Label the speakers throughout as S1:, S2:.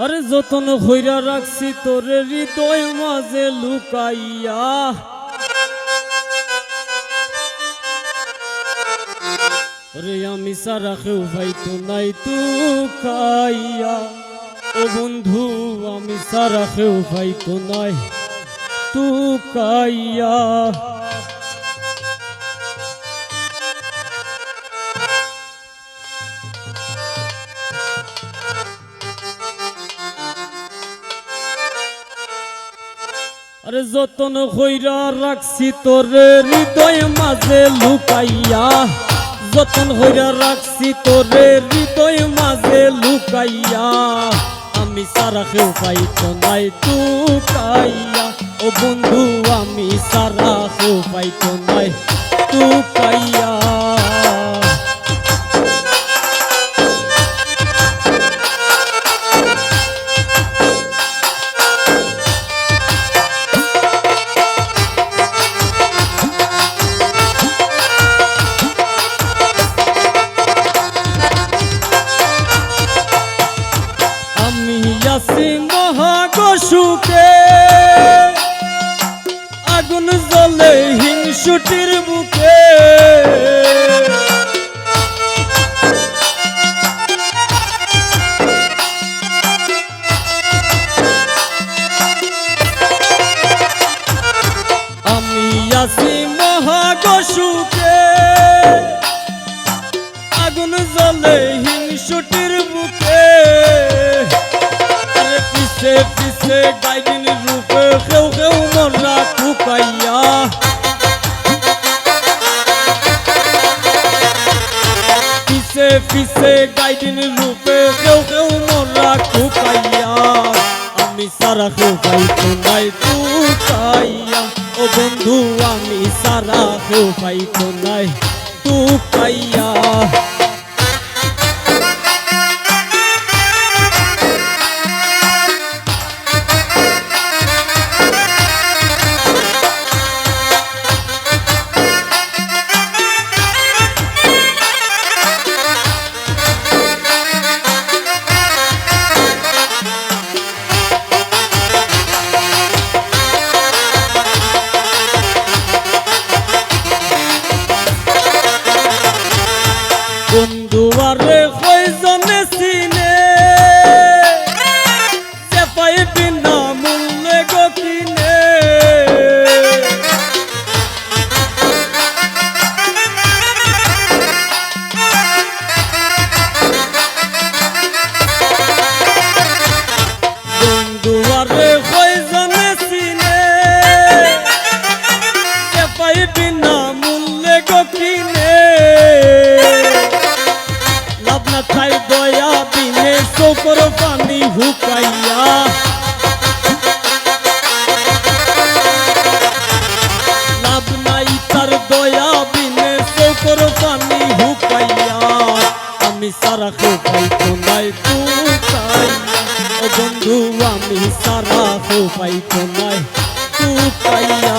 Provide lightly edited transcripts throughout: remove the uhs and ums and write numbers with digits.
S1: আরে যতন হইরা রাখছি তোরে হৃদয় মাঝে লুকাইয়া, রে আমি সারা কেউ ভাইতো নাই তু খাইয়া। ও বন্ধু আমি সারা কেউ ভাইতো নাই তু খাইয়া। আরে যতন হইরা রাখছি তোরে হৃদয় মাঝে লুকাইয়া, যতন হইরা রাখছি তোরে হৃদয় মাঝে লুকাইয়া। আমি সারা কেউ পাইতো নাই তু কাইয়া। ও বন্ধু আমি সারা কেউ পাইতো নাই তু কাইয়া। আছি মহাগসুকে আগুন জ্বলে হিংসুটির বুকে, আমি আছি মহাগসুকে আগুন জ্বলে হিংসুটির বুকে। পিছে পিছে গাইদিন রূপে কেউ কেউ মনরা কুকাইয়া, পিছে পিছে গাইদিন রূপে কেউ কেউ মনরা কুকাইয়া। আমি সারা কেউ পাইতো নাই তু কাইয়া। ও বন্ধু আমি সারা কেউ পাইতো নাই তু কাইয়া। বন্ধু আরে কয়জনে চিনে যে পাইবি না মূল্যে গো কিনে। বন্ধু আরে কয়জনে চিনে যে পাইবি না মূল্যে গো কিনে। তাই দয়া বিনে চোখর পানি হুকাইয়া, লাভ নাই তার দয়া বিনে চোখর পানি হুকাইয়া। আমি সারা কেউ পাইতো নাই তু কাইয়া। ও বন্ধু আমি সারা কেউ পাইতো নাই তু কাইয়া।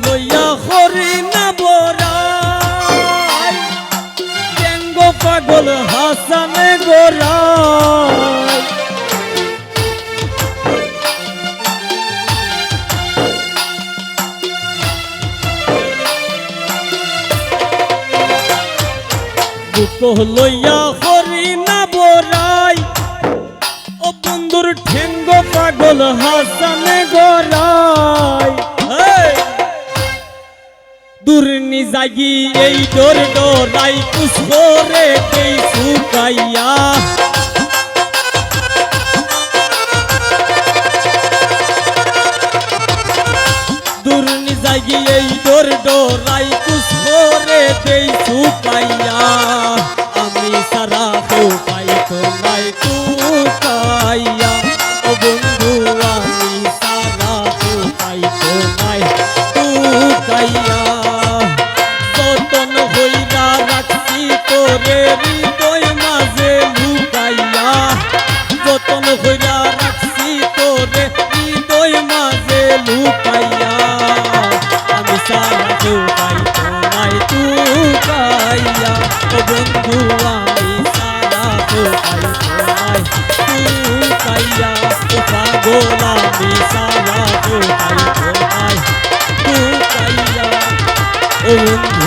S1: লইয়া হরি না বরাই গেঙ্গ পাগল হাসানে গোরাই। বুক লইয়া হরি না বরাই ও বন্ধুর ঠেঙ্গ পাগল হাসানে গোরাই। দুর্নি জাগি এই ডোর ডোরাই পুষ্পরে দেই শুকাইয়া। দুর্নি জাগি এই ডোর ডোরাই পুষ্পরে দেই শুকাইয়া। আমি সারা কেউ পাই ও বন্ধু